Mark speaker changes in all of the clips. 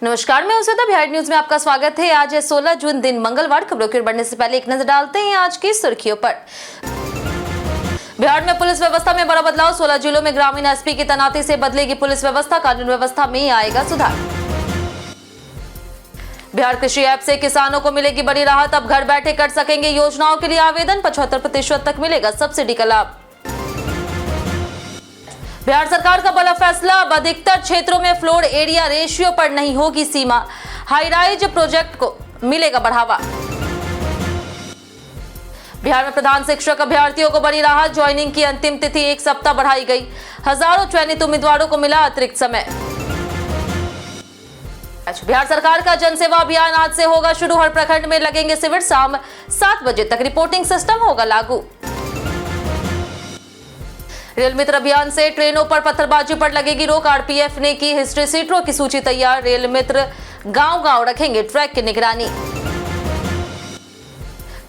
Speaker 1: नमस्कार, मैं उषिता। बिहार न्यूज में आपका स्वागत है। आज है 16 जून, दिन मंगलवार। खबरों की ओर बढ़ने से पहले एक नजर डालते हैं आज की सुर्खियों पर। बिहार में पुलिस व्यवस्था में बड़ा बदलाव। 16 जिलों में ग्रामीण एसपी की तैनाती से बदलेगी पुलिस व्यवस्था, कानून व्यवस्था में आएगा सुधार। बिहार कृषि ऐप से किसानों को मिलेगी बड़ी राहत। अब घर बैठे कर सकेंगे योजनाओं के लिए आवेदन। 75% तक मिलेगा सब्सिडी का लाभ। बिहार सरकार का बड़ा फैसला। अब अधिकतर क्षेत्रों में फ्लोर एरिया रेशियो पर नहीं होगी सीमा। हाईराइज प्रोजेक्ट को मिलेगा बढ़ावा। बिहार में प्रधान शिक्षक अभ्यर्थियों को बड़ी राहत। ज्वाइनिंग की अंतिम तिथि 1 सप्ताह बढ़ाई गई। हजारों चयनित उम्मीदवारों को मिला अतिरिक्त समय। बिहार सरकार का जनसेवा अभियान आज से होगा शुरू। हर प्रखंड में लगेंगे शिविर। शाम 7 बजे तक रिपोर्टिंग सिस्टम होगा लागू। रेल मित्र अभियान से ट्रेनों पर पत्थरबाजी पर लगेगी रोक। आरपीएफ ने की हिस्ट्री सीटरों की सूची तैयार। रेल मित्र गांव-गांव रखेंगे ट्रैक की निगरानी।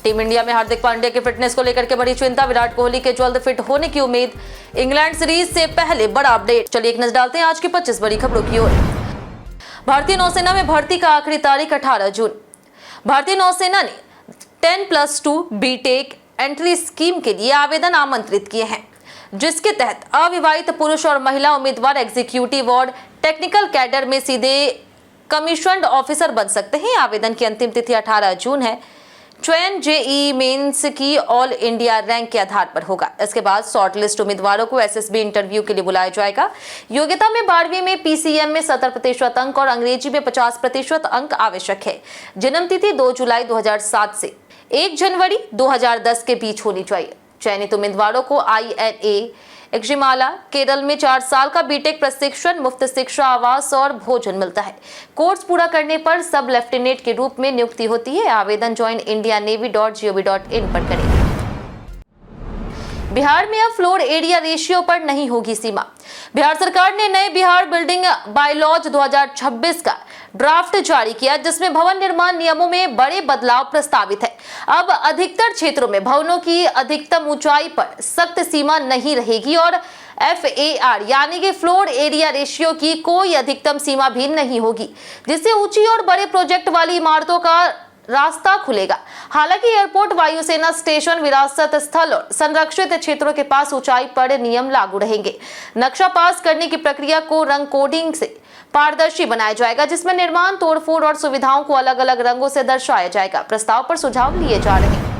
Speaker 1: टीम इंडिया में हार्दिक पांड्या की फिटनेस को लेकर के बड़ी चिंता। विराट कोहली के जल्द फिट होने की उम्मीद। इंग्लैंड सीरीज से पहले बड़ा अपडेट। चलिए एक नजर डालते हैं आज की 25 बड़ी खबरों की ओर। भारतीय नौसेना में भर्ती का आखिरी तारीख 18 जून। भारतीय नौसेना ने 10+2 बीटेक एंट्री स्कीम के लिए आवेदन आमंत्रित किए हैं, जिसके तहत अविवाहित पुरुष और महिला उम्मीदवार एग्जीक्यूटिव और टेक्निकल कैडर में सीधे कमीशन्ड ऑफिसर बन सकते हैं। आवेदन की अंतिम तिथि 18 जून है। चयन जेईई मेंस की ऑल इंडिया रैंक के आधार पर होगा। इसके बाद शॉर्टलिस्ट उम्मीदवारों को एसएसबी इंटरव्यू के लिए बुलाया जाएगा। योग्यता में 12वीं में पीसीएम में 70% अंक और अंग्रेजी में 50% अंक आवश्यक है। जन्म तिथि 2 जुलाई 2007 से 1 जनवरी 2010 के बीच होनी चाहिए। चयनित उम्मीदवारों को INA एक्जिमाला केरल में 4 साल का बीटेक प्रशिक्षण, मुफ्त शिक्षा, आवास और भोजन मिलता है। कोर्स पूरा करने पर सब लेफ्टिनेंट के रूप में नियुक्ति होती है। आवेदन joinindianavy.gov.in पर करें। बिहार में अब फ्लोर एरिया रेशियो पर नहीं होगी सीमा। बिहार सरकार ने नए बिहार बिल्डिंग बायलॉज 2026 का ड्राफ्ट जारी किया, जिसमें भवन निर्माण नियमों में बड़े बदलाव प्रस्तावित है। अब अधिकतर क्षेत्रों में भवनों की अधिकतम ऊंचाई पर सख्त सीमा नहीं रहेगी और FAR यानी कि फ्लोर एरिया रेशियो की कोई अधिकतम सीमा भी नहीं होगी, जिससे ऊंची और बड़े प्रोजेक्ट वाली इमारतों का रास्ता खुलेगा। हालांकि एयरपोर्ट, वायुसेना स्टेशन, विरासत स्थल और संरक्षित क्षेत्रों के पास ऊंचाई पर नियम लागू रहेंगे। नक्शा पास करने की प्रक्रिया को रंग कोडिंग से पारदर्शी बनाया जाएगा, जिसमें निर्माण, तोड़फोड़ और सुविधाओं को अलग अलग रंगों से दर्शाया जाएगा। प्रस्ताव पर सुझाव लिए जा रहे हैं।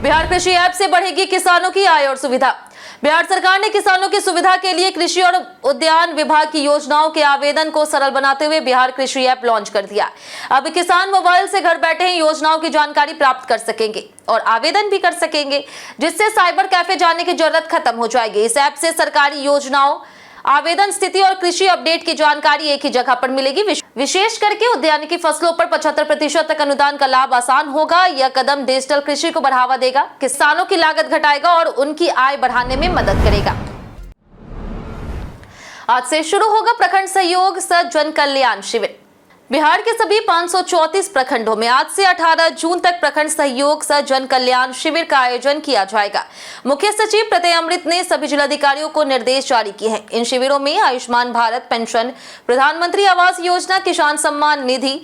Speaker 1: बिहार कृषि ऐप से बढ़ेगी किसानों की आय और सुविधा। बिहार सरकार ने किसानों की सुविधा के लिए कृषि और उद्यान विभाग की योजनाओं के आवेदन को सरल बनाते हुए बिहार कृषि ऐप लॉन्च कर दिया। अब किसान मोबाइल से घर बैठे ही योजनाओं की जानकारी प्राप्त कर सकेंगे और आवेदन भी कर सकेंगे, जिससे साइबर कैफे जाने की जरूरत खत्म हो जाएगी। इस ऐप से सरकारी योजनाओं, आवेदन स्थिति और कृषि अपडेट की जानकारी एक ही जगह पर मिलेगी। विशेष करके उद्यानिकी फसलों पर 75% तक अनुदान का लाभ आसान होगा। यह कदम डिजिटल कृषि को बढ़ावा देगा, किसानों की लागत घटाएगा और उनकी आय बढ़ाने में मदद करेगा। आज से शुरू होगा प्रखंड सहयोग सह जन कल्याण शिविर। बिहार के सभी 534 प्रखंडों में आज से 18 जून तक प्रखंड सहयोग सह जन कल्याण शिविर का आयोजन किया जाएगा। मुख्य सचिव प्रत्यय अमृत ने सभी जिलाधिकारियों को निर्देश जारी किए हैं। इन शिविरों में आयुष्मान भारत पेंशन, प्रधानमंत्री आवास योजना, किसान सम्मान निधि,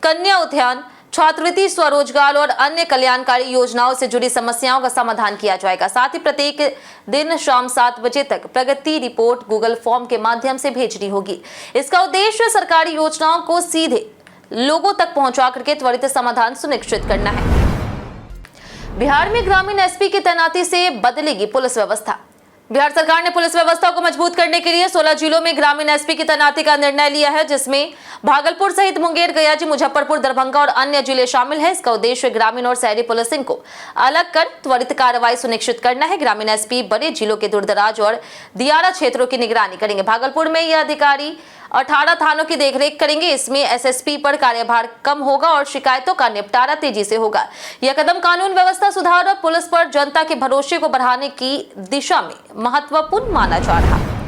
Speaker 1: कन्या उत्थान, छात्रवृत्ति, स्वरोजगार और अन्य कल्याणकारी योजनाओं से जुड़ी समस्याओं का समाधान किया जाएगा। साथ ही प्रत्येक दिन शाम 7 बजे तक प्रगति रिपोर्ट गूगल फॉर्म के माध्यम से भेजनी होगी। इसका उद्देश्य सरकारी योजनाओं को सीधे लोगों तक पहुंचा करके त्वरित समाधान सुनिश्चित करना है। बिहार में ग्रामीण एसपी की तैनाती से बदलेगी पुलिस व्यवस्था। बिहार सरकार ने पुलिस व्यवस्था को मजबूत करने के लिए 16 जिलों में ग्रामीण एसपी की तैनाती का निर्णय लिया है, जिसमें भागलपुर सहित मुंगेर, गया, मुजफ्फरपुर, दरभंगा और अन्य जिले शामिल हैं। इसका उद्देश्य ग्रामीण और शहरी पुलिसिंग को अलग कर त्वरित कार्रवाई सुनिश्चित करना है। ग्रामीण एसपी बड़े जिलों के दूरदराज और दियारा क्षेत्रों की निगरानी करेंगे। भागलपुर में यह अधिकारी 18 थानों की देखरेख करेंगे। इसमें एसएसपी पर कार्यभार कम होगा और शिकायतों का निपटारा तेजी से होगा। यह कदम कानून व्यवस्था सुधार और पुलिस पर जनता के भरोसे को बढ़ाने की दिशा में महत्वपूर्ण माना जा रहा है।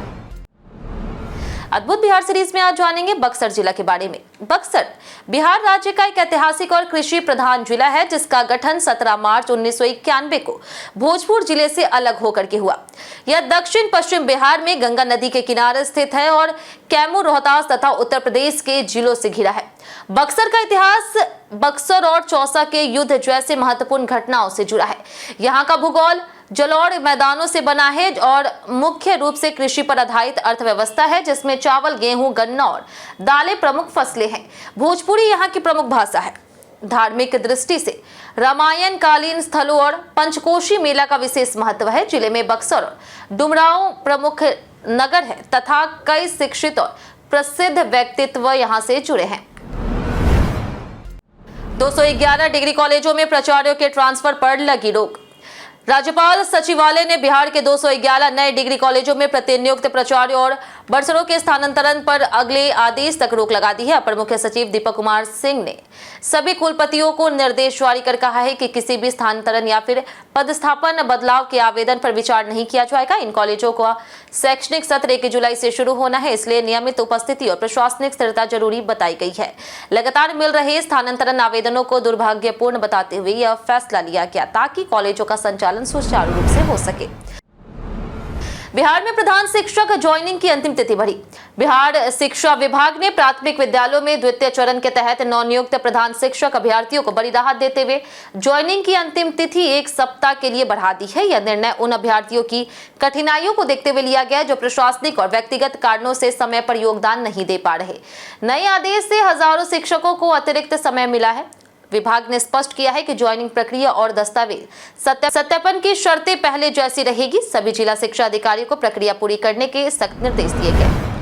Speaker 1: अद्भुत बिहार सीरीज में आज जानेंगे बक्सर जिला के बारे में। बक्सर बिहार राज्य का एक ऐतिहासिक और कृषि प्रधान जिला है, जिसका गठन 17 मार्च 1991 को भोजपुर जिले से अलग होकर के हुआ। यह दक्षिण पश्चिम बिहार में गंगा नदी के किनारे स्थित है और कैमूर, रोहतास तथा उत्तर प्रदेश के जिलों से घिरा है। बक्सर का इतिहास बक्सर और चौसा के युद्ध जैसे महत्वपूर्ण घटनाओं से जुड़ा है। यहाँ का भूगोल जलोढ़ मैदानों से बना है और मुख्य रूप से कृषि पर आधारित अर्थव्यवस्था है, जिसमें चावल, गेहूं, गन्ना और दालें प्रमुख फसलें हैं। भोजपुरी यहाँ की प्रमुख भाषा है। धार्मिक दृष्टि से रामायण कालीन स्थलों और पंचकोशी मेला का विशेष महत्व है। जिले में बक्सर और डुमरांव प्रमुख नगर है तथा कई शिक्षित और प्रसिद्ध व्यक्तित्व यहाँ से जुड़े हैं। 211 डिग्री कॉलेजों में प्राचार्यों के ट्रांसफर पर लगी रोक। राज्यपाल सचिवालय ने बिहार के 211 नए डिग्री कॉलेजों में प्रतिनियुक्त प्राचार्यों और बरसरों के स्थानांतरण पर अगले आदेश तक रोक लगा दी है। अपर मुख्य सचिव दीपक कुमार सिंह ने सभी कुलपतियों को निर्देश जारी कर कहा है कि किसी भी स्थानांतरण या फिर पदस्थापन बदलाव के आवेदन पर विचार नहीं किया जाएगा। इन कॉलेजों का शैक्षणिक सत्र 1 जुलाई से शुरू होना है, इसलिए नियमित उपस्थिति और प्रशासनिक स्थिरता जरूरी बताई गई है। लगातार मिल रहे स्थानांतरण आवेदनों को दुर्भाग्यपूर्ण बताते हुए यह फैसला लिया गया ताकि कॉलेजों का संचालन सुचारू रूप से हो सके। बिहार में प्रधान शिक्षक ज्वाइनिंग की अंतिम तिथि बढ़ी। बिहार शिक्षा विभाग ने प्राथमिक विद्यालयों में द्वितीय चरण के तहत नवनियुक्त प्रधान शिक्षक अभ्यर्थियों को बड़ी राहत देते हुए ज्वाइनिंग की अंतिम तिथि 1 सप्ताह के लिए बढ़ा दी है। यह निर्णय उन अभ्यर्थियों की कठिनाइयों को देखते हुए लिया गया जो प्रशासनिक और व्यक्तिगत कारणों से समय पर योगदान नहीं दे पा रहे। नए आदेश से हजारों शिक्षकों को अतिरिक्त समय मिला है। विभाग ने स्पष्ट किया है कि ज्वाइनिंग प्रक्रिया और दस्तावेज सत्यापन की शर्तें पहले जैसी रहेगी। सभी जिला शिक्षा अधिकारियों को प्रक्रिया पूरी करने के सख्त निर्देश दिए गए।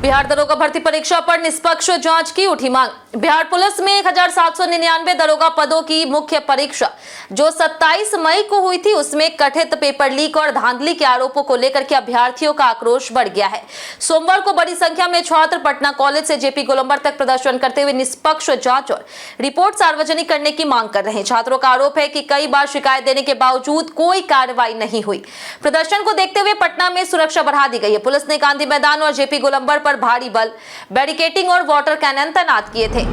Speaker 1: बिहार दरोगा भर्ती परीक्षा पर निष्पक्ष जांच की उठी मांग। बिहार पुलिस में 1799 दरोगा पदों की मुख्य परीक्षा जो 27 मई को हुई थी, उसमें कथित पेपर लीक और धांधली के आरोपों को लेकर के अभ्यर्थियों का आक्रोश बढ़ गया है। सोमवार को बड़ी संख्या में छात्र पटना कॉलेज से जेपी गोलंबर तक प्रदर्शन करते हुए निष्पक्ष जांच और रिपोर्ट सार्वजनिक करने की मांग कर रहे हैं। छात्रों का आरोप है कि कई बार शिकायत देने के बावजूद कोई कार्रवाई नहीं हुई। प्रदर्शन को देखते हुए पटना में सुरक्षा बढ़ा दी गई है। पुलिस ने गांधी मैदान और जेपी गोलंबर पर भारी बल, बैरिकेडिंग और वाटर कैनन तैनात किए थे।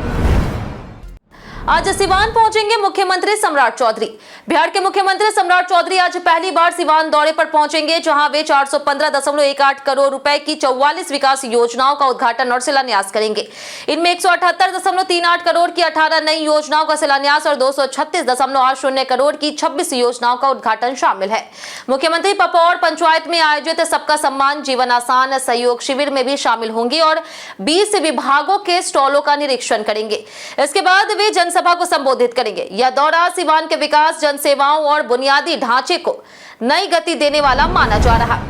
Speaker 1: आज सिवान पहुंचेंगे मुख्यमंत्री सम्राट चौधरी। बिहार के मुख्यमंत्री सम्राट चौधरी आज पहली बार सिवान दौरे पर पहुंचेंगे, जहां वे 415.18 करोड़ रुपए की 44 विकास योजनाओं का उद्घाटन और शिलान्यास करेंगे। इनमें 178.38 करोड़ की 18 नई योजनाओं का शिलान्यास और 236.80 करोड़ की 26 योजनाओं का उद्घाटन शामिल है। मुख्यमंत्री पपौर पंचायत में आयोजित सबका सम्मान जीवन आसान सहयोग शिविर में भी शामिल होंगे और 20 विभागों के स्टॉलों का निरीक्षण करेंगे। इसके बाद वे सभा को संबोधित करेंगे। यह दौरा सिवान के विकास, जनसेवाओं और बुनियादी ढांचे को नई गति देने वाला माना जा रहा।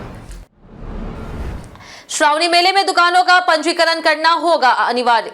Speaker 1: श्रावणी मेले में दुकानों का पंजीकरण करना होगा अनिवार्य।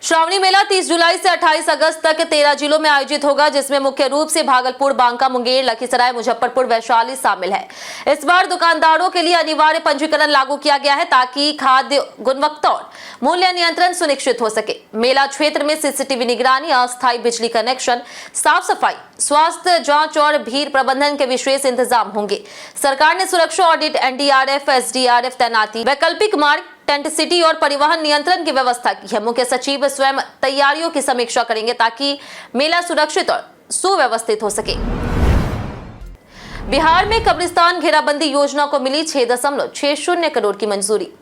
Speaker 1: श्रावणी मेला 30 जुलाई से 28 अगस्त तक 13 जिलों में आयोजित होगा, जिसमें मुख्य रूप से भागलपुर, बांका, मुंगेर, लखीसराय, मुजफ्फरपुर, वैशाली शामिल है। इस बार दुकानदारों के लिए अनिवार्य पंजीकरण लागू किया गया है ताकि खाद्य गुणवत्ता और मूल्य नियंत्रण सुनिश्चित हो सके। मेला क्षेत्र में सीसीटीवी निगरानी, अस्थायी बिजली कनेक्शन, साफ सफाई, स्वास्थ्य जांच और भीड़ प्रबंधन के विशेष इंतजाम होंगे। सरकार ने सुरक्षा ऑडिट, एनडीआरएफ, एसडीआरएफ तैनाती, वैकल्पिक मार्ग, टेंट सिटी और परिवहन नियंत्रण की व्यवस्था की है। मुख्य सचिव स्वयं तैयारियों की समीक्षा करेंगे ताकि मेला सुरक्षित और सुव्यवस्थित हो सके। बिहार में कब्रिस्तान घेराबंदी योजना को मिली 6.60 करोड़ की मंजूरी।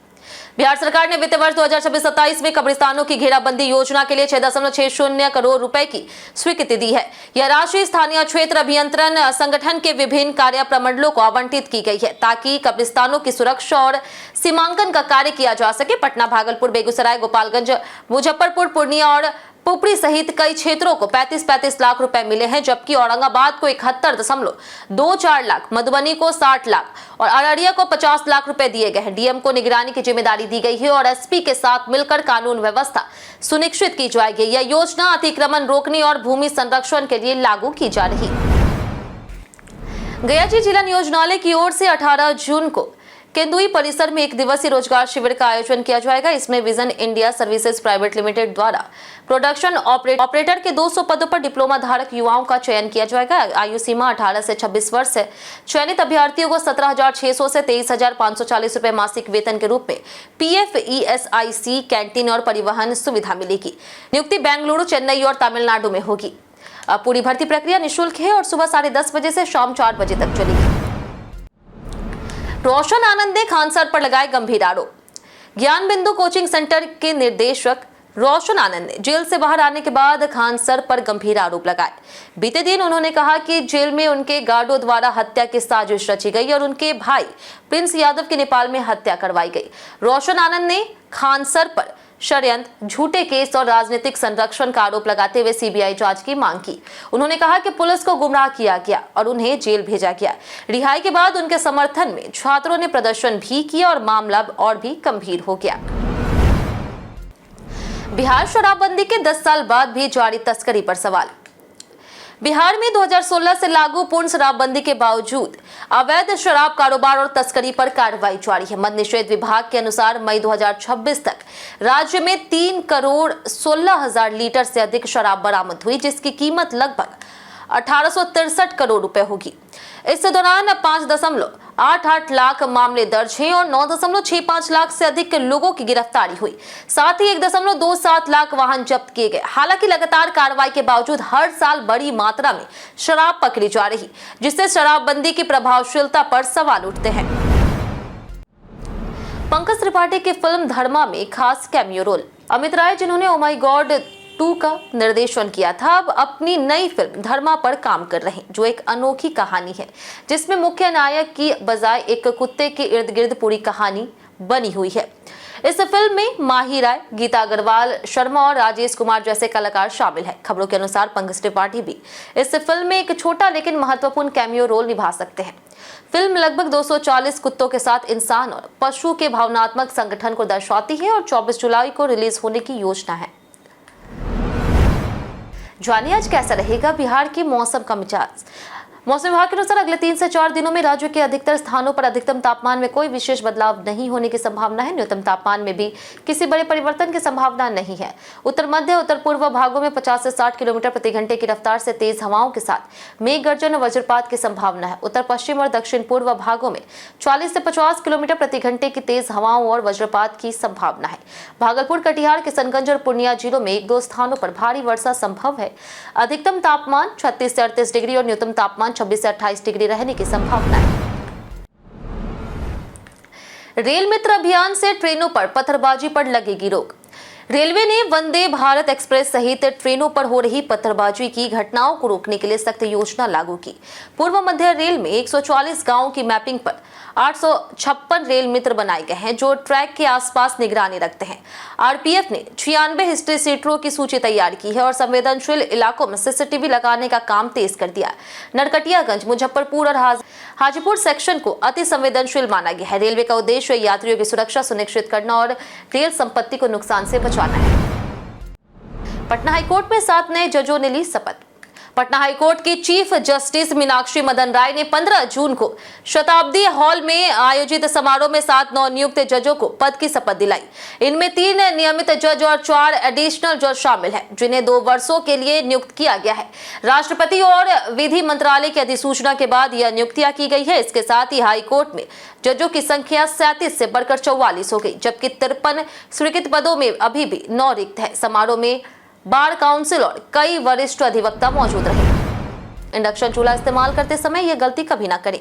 Speaker 1: बिहार सरकार ने वित्त वर्ष 2026-27 में कब्रिस्तानों की घेराबंदी योजना के लिए 6.60 करोड़ रुपए की स्वीकृति दी है। यह राशि स्थानीय क्षेत्र अभियंत्रण संगठन के विभिन्न कार्य प्रमंडलों को आवंटित की गई है ताकि कब्रिस्तानों की सुरक्षा और सीमांकन का कार्य किया जा सके। पटना, भागलपुर, बेगूसराय, गोपालगंज, मुजफ्फरपुर, पूर्णिया और पुपरी सहित कई क्षेत्रों को 35-35 लाख रुपए मिले हैं, जबकि औरंगाबाद को 71.24 लाख, मधुबनी को 60 लाख और अररिया को 50 लाख रुपए दिए गए हैं। डीएम को निगरानी की जिम्मेदारी दी गई है और एसपी के साथ मिलकर कानून व्यवस्था सुनिश्चित की जाएगी। यह योजना अतिक्रमण रोकने और भूमि संरक्षण के लिए लागू की जा रही। गया जिला नियोजनालय की ओर से 18 जून को केंदुई परिसर में 1 दिवसीय रोजगार शिविर का आयोजन किया जाएगा। इसमें vision India services private limited द्वारा प्रोडक्शन ऑपरेटर के 200 पदों पर डिप्लोमा धारक युवाओं का चयन किया जाएगा। आयु सीमा 18 से 26 वर्ष है। चयनित अभ्यर्थियों को 17,600 से 23,540 रुपए मासिक वेतन के रूप में PF, ESIC, कैंटीन और परिवहन सुविधा मिलेगी। नियुक्ति बेंगलुरु, चेन्नई और तमिलनाडु में होगी। अब पूरी भर्ती प्रक्रिया निःशुल्क है और सुबह 10:30 बजे से शाम 4 बजे तक चलेगी। रोशन आनंद ने खान सर पर लगाए गंभीर आरोप। ज्ञान बिंदु कोचिंग सेंटर के निर्देशक रोशन आनंद ने जेल से बाहर आने के बाद खान सर पर गंभीर आरोप लगाए। बीते दिन उन्होंने कहा कि जेल में उनके गार्डों द्वारा हत्या की साजिश रची गई और उनके भाई प्रिंस यादव की नेपाल में हत्या करवाई गई। रोशन आनंद ने खान सर पर षड्यंत्र, झूठे केस और राजनीतिक संरक्षण का आरोप लगाते हुए CBI जांच की मांग की। उन्होंने कहा कि पुलिस को गुमराह किया गया और उन्हें जेल भेजा गया। रिहाई के बाद उनके समर्थन में छात्रों ने प्रदर्शन भी किया और मामला और भी गंभीर हो गया। बिहार शराबबंदी के 10 साल बाद भी जारी तस्करी पर सवाल। बिहार में 2016 से लागू पूर्ण शराबबंदी के बावजूद अवैध शराब कारोबार और तस्करी पर कार्रवाई जारी है। मद्य निषेध विभाग के अनुसार मई 2026 तक राज्य में 3,16,00,000 लीटर से अधिक शराब बरामद हुई, जिसकी कीमत लगभग 1863 करोड़ रुपए होगी। इस दौरान 5.88 लाख मामले दर्ज हैं और 9.65 लाख से अधिक लोगों की गिरफ्तारी हुई। साथ ही 1.27 लाख वाहन जब्त किए गए। हालांकि लगातार कार्रवाई के बावजूद हर साल बड़ी मात्रा में शराब पकड़ी जा रही, जिससे शराबबंदी की प्रभावशीलता पर सवाल उठते हैं। पंकज त्रिपाठी की फिल्म धर्मा में खास कैमियो रोल। अमित राय, जिन्होंने ओ माय गॉड 2 का निर्देशन किया था, अब अपनी नई फिल्म धर्मा पर काम कर रहे हैं, जो एक अनोखी कहानी है जिसमें मुख्य नायक की बजाय एक कुत्ते के इर्द गिर्द पूरी कहानी बनी हुई है। इस फिल्म में माही राय, गीता अग्रवाल, शर्मा और राजेश कुमार जैसे कलाकार शामिल हैं। खबरों के अनुसार पंकज त्रिपाठी भी इस फिल्म में एक छोटा लेकिन महत्वपूर्ण कैमियो रोल निभा सकते हैं। फिल्म लगभग 240 कुत्तों के साथ इंसान और पशु के भावनात्मक संगठन को दर्शाती है और 24 जुलाई को रिलीज होने की योजना है। जानिए आज कैसा रहेगा बिहार की मौसम का मिजाज। मौसम विभाग के अनुसार अगले 3 से 4 दिनों में राज्य के अधिकतर स्थानों पर अधिकतम तापमान में कोई विशेष बदलाव नहीं होने की संभावना है। न्यूनतम तापमान में भी किसी बड़े परिवर्तन की संभावना नहीं है। उत्तर मध्य उत्तर पूर्व भागों में 50 से 60 किलोमीटर प्रति घंटे की रफ्तार से तेज हवाओं के साथ मेघ गर्जन और वज्रपात की संभावना है। उत्तर पश्चिम और दक्षिण पूर्व भागों में 40 से 50 किलोमीटर प्रति घंटे की तेज हवाओं और वज्रपात की संभावना है। भागलपुर, कटिहार, किशनगंज और पूर्णिया जिलों में 1-2 स्थानों पर भारी वर्षा संभव है। अधिकतम तापमान 36 से 38 डिग्री और न्यूनतम तापमान 26 से 28 डिग्री रहने की संभावना है। रेल मित्र अभियान से ट्रेनों पर पत्थरबाजी पर लगेगी रोक। रेलवे ने वंदे भारत एक्सप्रेस सहित ट्रेनों पर हो रही पत्थरबाजी की घटनाओं को रोकने के लिए सख्त योजना लागू की। पूर्व मध्य रेल में 144 गांवों की मैपिंग पर 856 रेल मित्र बनाए गए हैं, जो ट्रैक के आसपास निगरानी रखते हैं। RPF ने 96 हिस्ट्री सीटरों की सूची तैयार की है और संवेदनशील इलाकों में CCTV लगाने का काम तेज कर दिया। नरकटियागंज, मुजफ्फरपुर और हाजीपुर सेक्शन को अति संवेदनशील माना गया है। रेलवे का उद्देश्य यात्रियों की सुरक्षा सुनिश्चित करना और रेल संपत्ति को नुकसान से बचाना है। पटना हाईकोर्ट में 7 नए जजों ने ली शपथ। पटना हाईकोर्ट की चीफ जस्टिस मीनाक्षी मदन राय ने 15 जून को शताब्दी हॉल में आयोजित समारोह में 7 नवनियुक्त जजों को पद की शपथ दिलाई। इनमें 3 नियमित जज और 4 एडिशनल जज शामिल हैं, जिन्हें 2 वर्षों के लिए नियुक्त किया गया है। राष्ट्रपति और विधि मंत्रालय की अधिसूचना के बाद यह नियुक्तियां की गई है। इसके साथ ही हाईकोर्ट में जजों की संख्या 37 से बढ़कर 44 हो गई, जबकि 53 स्वीकृत पदों में अभी भी 9 रिक्त है। समारोह में बार काउंसिल और कई वरिष्ठ अधिवक्ता मौजूद रहे। इंडक्शन चूल्हा इस्तेमाल करते समय यह गलती कभी ना करें।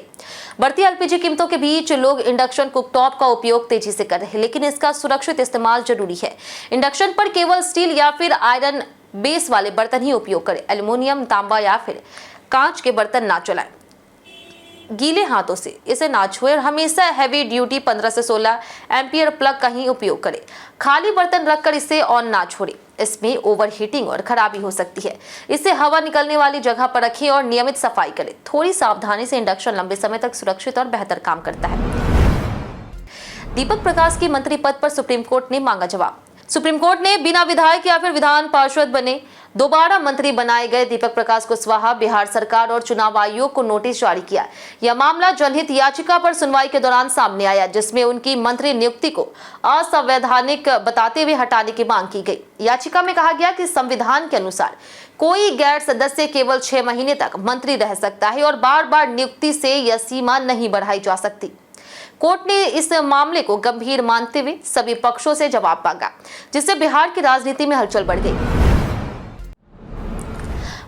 Speaker 1: बढ़ती LPG कीमतों के बीच लोग इंडक्शन कुकटॉप का उपयोग तेजी से कर रहे हैं, लेकिन इसका सुरक्षित इस्तेमाल जरूरी है। इंडक्शन पर केवल स्टील या फिर आयरन बेस वाले बर्तन ही उपयोग करें। एल्युमिनियम, तांबा या फिर कांच के बर्तन ना चलाएं। गीले हाथों से इसे ना छुएं और हमेशा हैवी ड्यूटी 15 से 16 एम्पियर प्लग का ही उपयोग करें। खाली बर्तन रखकर इसे ऑन ना छोड़ें, इसमें ओवरहीटिंग और खराबी हो सकती है। इसे हवा निकलने वाली जगह पर रखें और नियमित सफाई करें। थोड़ी सावधानी से इंडक्शन लंबे समय तक सुरक्षित और बेहतर काम करता है। दीपक प्रकाश की मंत्री पद पर सुप्रीम कोर्ट ने मांगा जवाब। सुप्रीम कोर्ट ने बिना विधायक या फिर विधान पार्षद बने दोबारा मंत्री बनाए गए दीपक प्रकाश कुशवाहा, बिहार सरकार और चुनाव आयोग को नोटिस जारी किया। यह मामला जनहित याचिका पर सुनवाई के दौरान सामने आया, जिसमें उनकी मंत्री नियुक्ति को असंवैधानिक बताते हुए हटाने की मांग की गई। याचिका में कहा गया कि संविधान के अनुसार कोई गैर सदस्य केवल 6 महीने तक मंत्री रह सकता है और बार बार नियुक्ति से यह सीमा नहीं बढ़ाई जा सकती। कोर्ट ने इस मामले को गंभीर मानते हुए सभी पक्षों से जवाब मांगा, जिससे बिहार की राजनीति में हलचल बढ़ गई।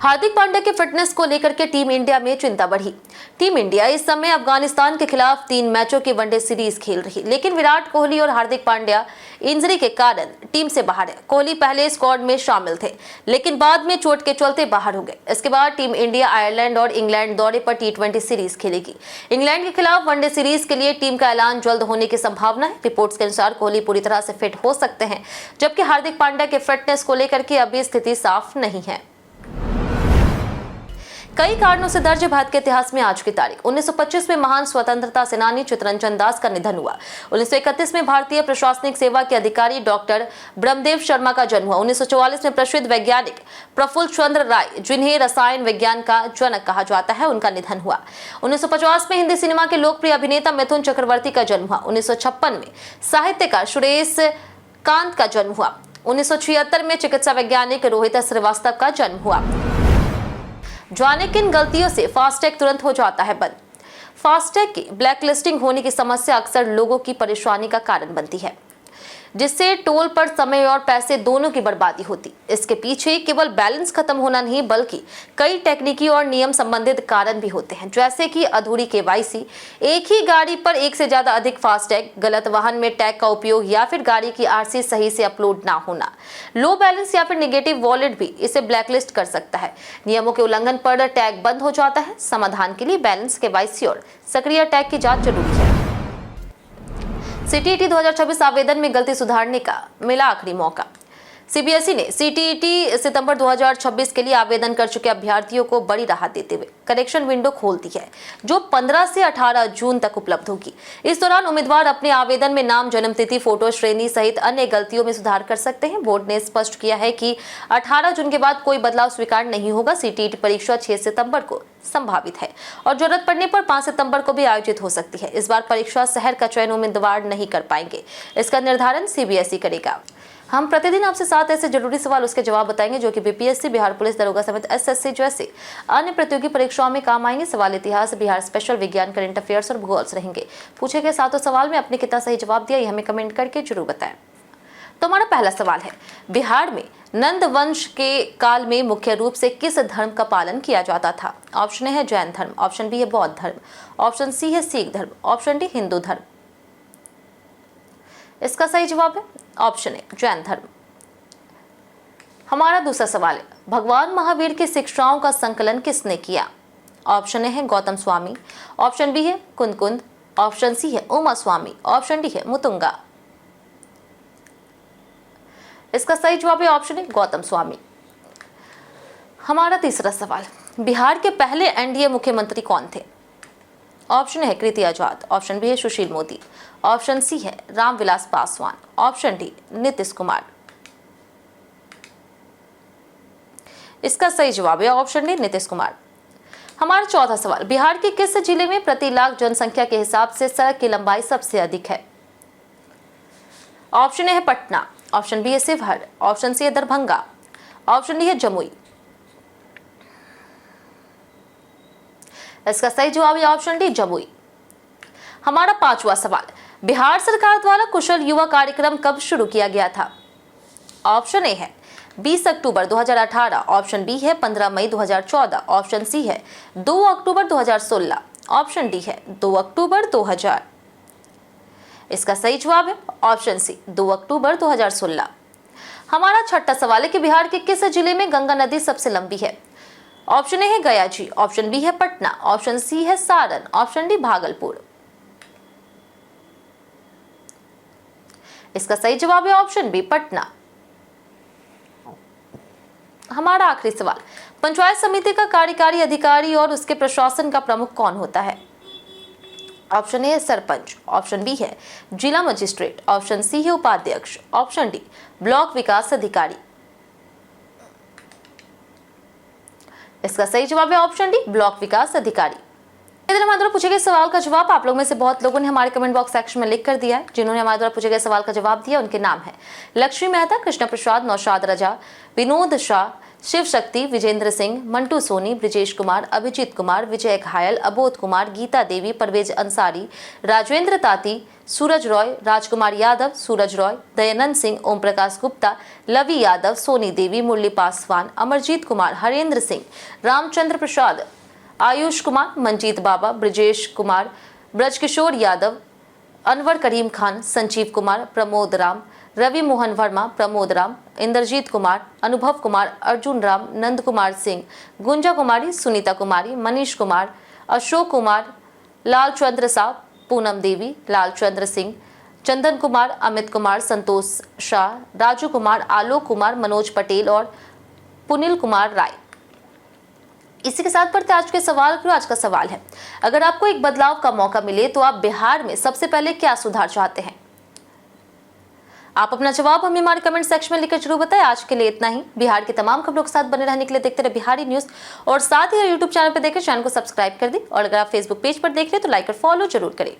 Speaker 1: हार्दिक पांड्या के फिटनेस को लेकर के टीम इंडिया में चिंता बढ़ी। टीम इंडिया इस समय अफगानिस्तान के खिलाफ 3 मैचों की वनडे सीरीज खेल रही, लेकिन विराट कोहली और हार्दिक पांड्या इंजरी के कारण टीम से बाहर है। कोहली पहले स्क्वाड में शामिल थे, लेकिन बाद में चोट के चलते बाहर हो गए। इसके बाद टीम इंडिया आयरलैंड और इंग्लैंड दौरे पर T20 सीरीज खेलेगी। इंग्लैंड के खिलाफ वनडे सीरीज के लिए टीम का ऐलान जल्द होने की संभावना है। रिपोर्ट्स के अनुसार कोहली पूरी तरह से फिट हो सकते हैं, जबकि हार्दिक पांड्या के फिटनेस को लेकर के अभी स्थिति साफ नहीं है। कई कारणों से दर्ज भारत के इतिहास में आज की तारीख 1925 में महान स्वतंत्रता सेनानी चित्तरंजन दास का निधन हुआ। 1931 में भारतीय प्रशासनिक सेवा के अधिकारी डॉक्टर ब्रह्मदेव शर्मा का जन्म हुआ। 1944 में प्रसिद्ध वैज्ञानिक प्रफुल्ल चंद्र राय, जिन्हें रसायन विज्ञान का जनक कहा जाता है, उनका निधन हुआ। 1950 में हिंदी सिनेमा के लोकप्रिय अभिनेता मिथुन चक्रवर्ती का जन्म हुआ। 1956 में साहित्यकार सुरेश कांत का जन्म हुआ। 1976 में चिकित्सा वैज्ञानिक रोहित श्रीवास्तव का जन्म हुआ। जाने किन गलतियों से फास्टैग तुरंत हो जाता है बंद। फास्टैग की ब्लैकलिस्टिंग होने की समस्या अक्सर लोगों की परेशानी का कारण बनती है, जिससे टोल पर समय और पैसे दोनों की बर्बादी होती। इसके पीछे केवल बैलेंस खत्म होना नहीं, बल्कि कई टेक्निकी और नियम संबंधित कारण भी होते हैं, जैसे कि अधूरी KYC, एक ही गाड़ी पर एक से ज्यादा अधिक फास्टैग, गलत वाहन में टैग का उपयोग या फिर गाड़ी की RC सही से अपलोड ना होना। लो बैलेंस या फिर नेगेटिव वॉलेट भी इसे ब्लैकलिस्ट कर सकता है। नियमों के उल्लंघन पर टैग बंद हो जाता है। समाधान के लिए बैलेंस, KYC और सक्रिय टैग की जांच जरूरी है। CTET 2026 आवेदन में गलती सुधारने का मिला आखिरी मौका। CBSE ने CTET सितंबर 2026 के लिए आवेदन कर चुके अभ्यर्थियों को बड़ी राहत देते हुए करेक्शन विंडो खोल दी है, जो 15 से 18 जून तक उपलब्ध होगी। इस दौरान उम्मीदवार अपने आवेदन में नाम, जन्मतिथि, फोटो, श्रेणी सहित अन्य गलतियों में सुधार कर सकते हैं। बोर्ड ने स्पष्ट किया है कि 18 जून के बाद कोई बदलाव स्वीकार नहीं होगा। CTET परीक्षा 6 सितंबर को संभावित है और जरूरत पड़ने पर 5 सितंबर को भी आयोजित हो सकती है। इस बार परीक्षा शहर का चयन उम्मीदवार नहीं कर पाएंगे, इसका निर्धारण CBSE करेगा। हम प्रतिदिन आपसे 7 ऐसे जरूरी सवाल उसके जवाब बताएंगे जो कि BPSC, बिहार पुलिस दरोगा समेत SSC जैसे अन्य प्रतियोगी परीक्षाओं में काम आएंगे। सवाल इतिहास, बिहार स्पेशल, विज्ञान, करंट अफेयर्स और भूगोल रहेंगे। पूछे गए 7 सवाल में आपने कितना सही जवाब दिया, ये हमें कमेंट करके जरूर बताएं। तो हमारा पहला सवाल है, बिहार में नंद वंश के काल में मुख्य रूप से किस धर्म का पालन किया जाता था? ऑप्शन है जैन धर्म, ऑप्शन बी है बौद्ध धर्म, ऑप्शन सी है सिख धर्म, ऑप्शन डी हिंदू धर्म। इसका सही जवाब है ऑप्शन ए जैन धर्म। हमारा दूसरा सवाल है, भगवान महावीर की शिक्षाओं का संकलन किसने किया? ऑप्शन ए है गौतम स्वामी, ऑप्शन बी है कुंद, ऑप्शन सी है उमा स्वामी, ऑप्शन डी है मुतुंगा। इसका सही जवाब है ऑप्शन ए गौतम स्वामी। हमारा तीसरा सवाल, बिहार के पहले NDA मुख्यमंत्री कौन थे? ऑप्शन है कृति आजाद, ऑप्शन बी है सुशील मोदी, ऑप्शन सी है रामविलास पासवान, ऑप्शन डी नीतीश कुमार। इसका सही जवाब है ऑप्शन डी नीतीश कुमार। हमारा चौथा सवाल, बिहार के किस जिले में प्रति लाख जनसंख्या के हिसाब से सड़क की लंबाई सबसे अधिक है? ऑप्शन ए है पटना, ऑप्शन बी है शिवहर, ऑप्शन सी है दरभंगा, ऑप्शन डी है जमुई। इसका सही जवाब है ऑप्शन डी जमुई। हमारा पांचवा सवाल, बिहार सरकार द्वारा कुशल युवा कार्यक्रम कब शुरू किया गया था? ऑप्शन ए है 20 अक्टूबर 2018, ऑप्शन बी है 15 मई 2014, ऑप्शन सी है 2 अक्टूबर 2016, ऑप्शन डी है 2 अक्टूबर 2000। इसका सही जवाब है ऑप्शन सी 2 अक्टूबर 2016। हमारा छठा सवाल है कि बिहार के किस जिले में गंगा नदी सबसे लंबी है? ऑप्शन ए है गया जी, ऑप्शन बी है पटना, ऑप्शन सी है सारण, ऑप्शन डी भागलपुर। इसका सही जवाब है ऑप्शन बी पटना। हमारा आखिरी सवाल, पंचायत समिति का कार्यकारी अधिकारी और उसके प्रशासन का प्रमुख कौन होता है? ऑप्शन ए है सरपंच, ऑप्शन बी है जिला मजिस्ट्रेट, ऑप्शन सी है उपाध्यक्ष, ऑप्शन डी ब्लॉक विकास अधिकारी। इसका सही जवाब है ऑप्शन डी ब्लॉक विकास अधिकारी। इधर हमारे द्वारा पूछे गए सवाल का जवाब आप लोग में से बहुत लोगों ने हमारे कमेंट बॉक्स सेक्शन में लिख कर दिया है। जिन्होंने हमारे द्वारा पूछे गए सवाल का जवाब दिया उनके नाम है लक्ष्मी मेहता, कृष्ण प्रसाद, नौशाद रजा, विनोद शाह, शिव शक्ति, विजेंद्र सिंह, मंटू सोनी, ब्रिजेश कुमार, अभिजीत कुमार, विजय घायल, अबोध कुमार, गीता देवी, परवेज अंसारी, राजेंद्र ताती, सूरज रॉय, राजकुमार यादव, सूरज रॉय, दयानंद सिंह, ओम प्रकाश गुप्ता, लवी यादव, सोनी देवी, मुरली पासवान, अमरजीत कुमार, हरेंद्र सिंह, रामचंद्र प्रसाद, आयुष कुमार, मंजीत बाबा, ब्रिजेश कुमार, ब्रजकिशोर यादव, अनवर करीम खान, संजीव कुमार, प्रमोद राम, रवि मोहन वर्मा, प्रमोद राम, इंद्रजीत कुमार, अनुभव कुमार, अर्जुन राम, नंद कुमार सिंह, गुंजा कुमारी, सुनीता कुमारी, मनीष कुमार, अशोक कुमार, लाल चंद्र साहब, पूनम देवी, लालचंद्र सिंह, चंदन कुमार, अमित कुमार, संतोष शाह, राजू कुमार, आलोक कुमार, मनोज पटेल और पुनील कुमार राय। इसी के साथ बढ़ते आज के सवाल की। आज का सवाल है, अगर आपको एक बदलाव का मौका मिले तो आप बिहार में सबसे पहले क्या सुधार चाहते हैं? आप अपना जवाब हमें हमारे कमेंट सेक्शन में लिखकर जरूर बताएं। आज के लिए इतना ही। बिहार की तमाम खबरों के साथ बने रहने के लिए देखते रहे बिहारी न्यूज और साथ ही यूट्यूब चैनल पर देखकर चैनल को सब्सक्राइब कर दें और अगर आप फेसबुक पेज पर देख रहे हैं तो लाइक और फॉलो जरूर करें।